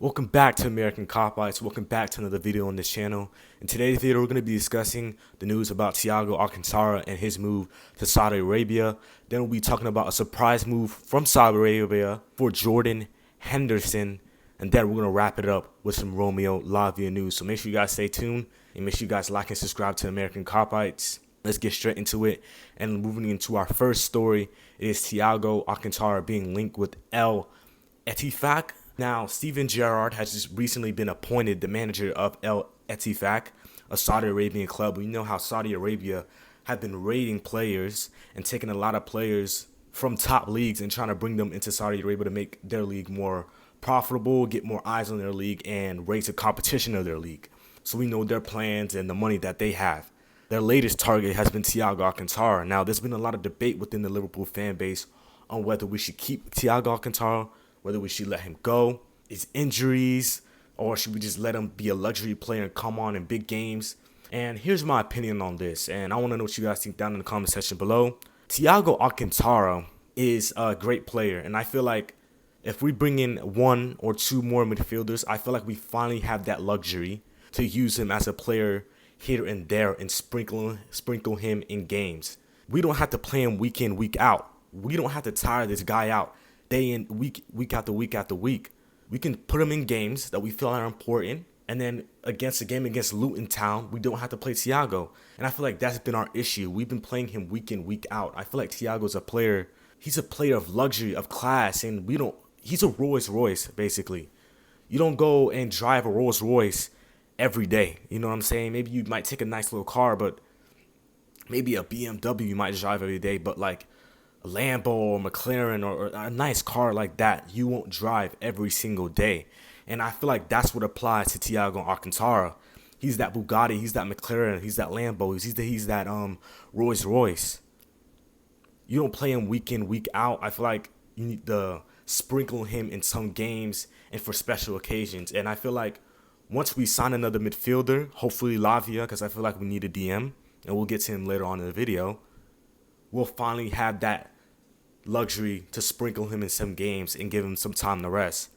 Welcome back to American Cop-Outs. Welcome back to another video on this channel. In today's video, we're going to be discussing the news about Thiago Alcantara and his move to Saudi Arabia. Then we'll be talking about a surprise move from Saudi Arabia for Jordan Henderson. And then we're going to wrap it up with some Romeo Lavia news. So make sure you guys stay tuned and make sure you guys like and subscribe to American Cop-Outs. Let's get straight into it. And moving into our first story, it is Thiago Alcantara being linked with El Ettifaq. Now, Steven Gerrard has just recently been appointed the manager of El Ettifaq, a Saudi Arabian club. We know how Saudi Arabia have been raiding players and taking a lot of players from top leagues and trying to bring them into Saudi Arabia to make their league more profitable, get more eyes on their league, and raise the competition of their league. So we know their plans and the money that they have. Their latest target has been Thiago Alcantara. Now, there's been a lot of debate within the Liverpool fan base on whether we should keep Thiago Alcantara, whether we should let him go, his injuries, or should we just let him be a luxury player and come on in big games. And here's my opinion on this, and I want to know what you guys think down in the comment section below. Thiago Alcantara is a great player, and I feel like if we bring in one or two more midfielders, I feel like we finally have that luxury to use him as a player here and there and sprinkle him in games. We don't have to play him week in, week out. We don't have to tire this guy out day in, week after week after week. We can put him in games that we feel are important, and then against a game against Luton Town, we don't have to play Thiago. And I feel like that's been our issue. We've been playing him week in, week out. I feel like Thiago's a player. He's a player of luxury, of class, and he's a Rolls Royce, basically. You don't go and drive a Rolls Royce every day. You know what I'm saying? Maybe you might take a nice little car, but maybe a BMW you might drive every day, but like a Lambo or McLaren or a nice car like that, you won't drive every single day. And I feel like that's what applies to Thiago Alcantara. He's that Bugatti, he's that McLaren, he's that Lambo, he's that Rolls Royce. You don't play him week in, week out. I feel like you need to sprinkle him in some games and for special occasions. And I feel like once we sign another midfielder, hopefully Lavia, because I feel like we need a DM, and we'll get to him later on in the video, we'll finally have that luxury to sprinkle him in some games and give him some time to rest.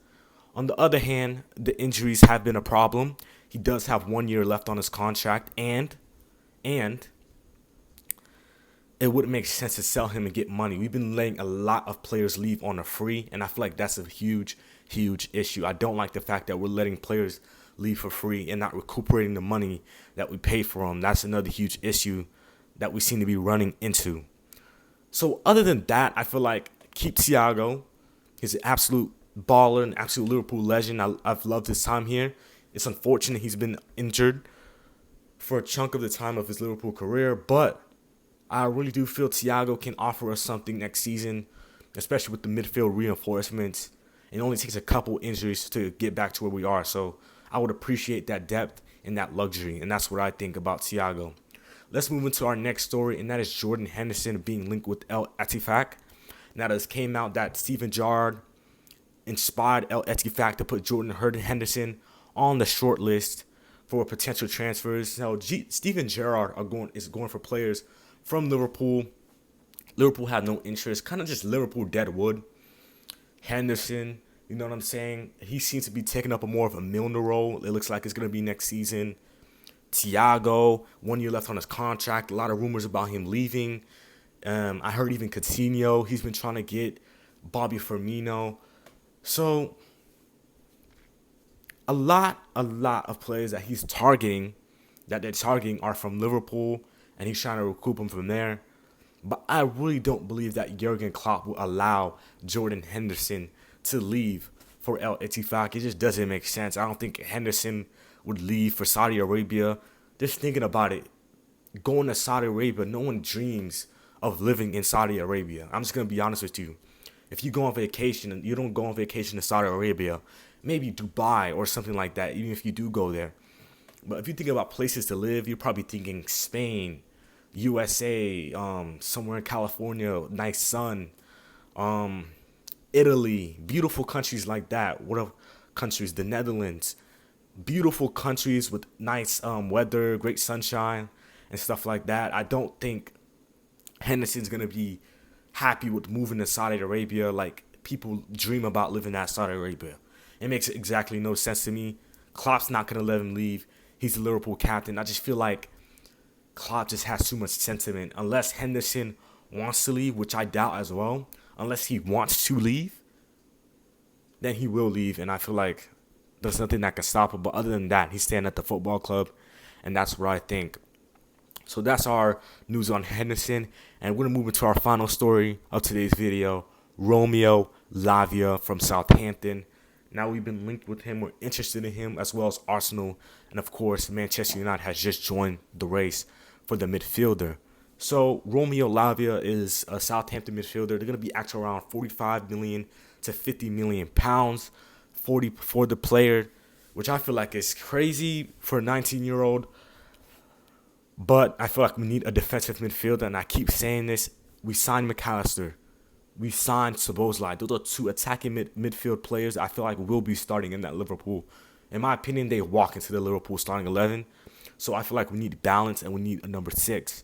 On the other hand, the injuries have been a problem. He does have 1 year left on his contract, and it wouldn't make sense to sell him and get money. We've been letting a lot of players leave on a free, and I feel like that's a huge issue. I don't like the fact that we're letting players leave for free and not recuperating the money that we paid for them. That's another huge issue that we seem to be running into. So other than that, I feel like keep Thiago. He's an absolute baller, an absolute Liverpool legend. I've loved his time here. It's unfortunate he's been injured for a chunk of the time of his Liverpool career, but I really do feel Thiago can offer us something next season, especially with the midfield reinforcements. It only takes a couple injuries to get back to where we are. So I would appreciate that depth and that luxury, and that's what I think about Thiago. Let's move into our next story, and that is Jordan Henderson being linked with El Ettifaq. Now, this came out that Steven Gerrard inspired El Ettifaq to put Jordan Henderson on the short list for potential transfers. Now, Steven Gerrard is going for players from Liverpool. Liverpool had no interest, kind of just Liverpool deadwood. Henderson, you know what I'm saying? He seems to be taking up more of a Milner role. It looks like it's going to be next season. Thiago, 1 year left on his contract. A lot of rumors about him leaving. I heard even Coutinho, he's been trying to get Bobby Firmino. So a lot of players that they're targeting are from Liverpool, and he's trying to recoup them from there. But I really don't believe that Jurgen Klopp will allow Jordan Henderson to leave for El Ettifaq. It just doesn't make sense. I don't think Henderson would leave for Saudi Arabia. Just thinking about it, going to Saudi Arabia, no one dreams of living in Saudi Arabia. I'm just going to be honest with you. If you go on vacation and you don't go on vacation to Saudi Arabia, maybe Dubai or something like that, even if you do go there. But if you think about places to live, you're probably thinking Spain, USA, somewhere in California, nice sun, Italy, beautiful countries like that. What are countries? The Netherlands. Beautiful countries with nice weather, great sunshine, and stuff like that. I don't think Henderson's going to be happy with moving to Saudi Arabia like people dream about living at Saudi Arabia. It makes exactly no sense to me. Klopp's not going to let him leave. He's the Liverpool captain. I just feel like Klopp just has too much sentiment. Unless Henderson wants to leave, which I doubt as well. Unless he wants to leave, then he will leave. And I feel like there's nothing that can stop him. But other than that, he's staying at the football club. And that's what I think. So that's our news on Henderson. And we're going to move into our final story of today's video. Romeo Lavia from Southampton. Now we've been linked with him. We're interested in him, as well as Arsenal. And of course, Manchester United has just joined the race for the midfielder. So Romeo Lavia is a Southampton midfielder. They're going to be actually around 45 million to 50 million pounds 40 for the player, which I feel like is crazy for a 19-year-old. But I feel like we need a defensive midfielder, and I keep saying this. We signed McAllister. We signed Szoboszlai. Those are two attacking midfield players I feel like will be starting in that Liverpool. In my opinion, they walk into the Liverpool starting 11. So I feel like we need balance and we need a number 6.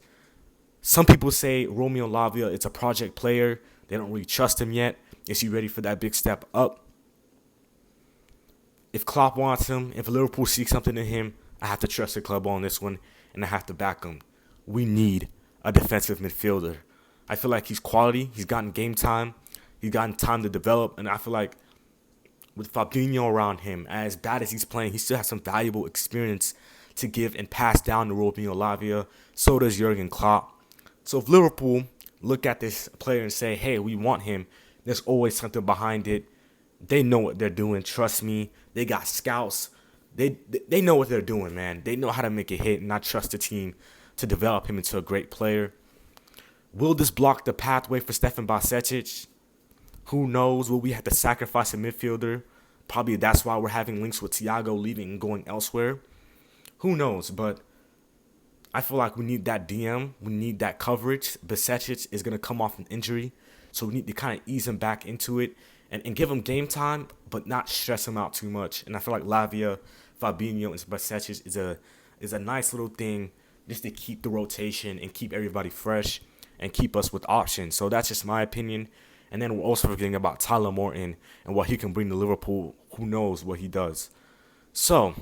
Some people say Romeo Lavia is a project player. They don't really trust him yet. Is he ready for that big step up? If Klopp wants him, if Liverpool seeks something in him, I have to trust the club on this one, and I have to back him. We need a defensive midfielder. I feel like he's quality. He's gotten game time. He's gotten time to develop, and I feel like with Fabinho around him, as bad as he's playing, he still has some valuable experience to give and pass down to Romeo Lavia. So does Jurgen Klopp. So if Liverpool look at this player and say, hey, we want him, there's always something behind it. They know what they're doing. Trust me. They got scouts. They know what they're doing, man. They know how to make it hit, and I trust the team to develop him into a great player. Will this block the pathway for Stefan Bajcetic? Who knows? Will we have to sacrifice a midfielder? Probably that's why we're having links with Thiago leaving and going elsewhere. Who knows? But I feel like we need that DM. We need that coverage. Bajcetic is going to come off an injury, so we need to kind of ease him back into it and give him game time, but not stress him out too much. And I feel like Lavia, Fabinho, and Bajcetic is a nice little thing just to keep the rotation and keep everybody fresh and keep us with options. So that's just my opinion. And then we're also forgetting about Tyler Morton and what he can bring to Liverpool. Who knows what he does. So,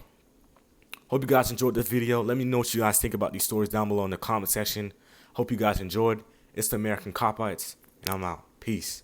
hope you guys enjoyed this video. Let me know what you guys think about these stories down below in the comment section. Hope you guys enjoyed. It's the American Copites, and I'm out. Peace.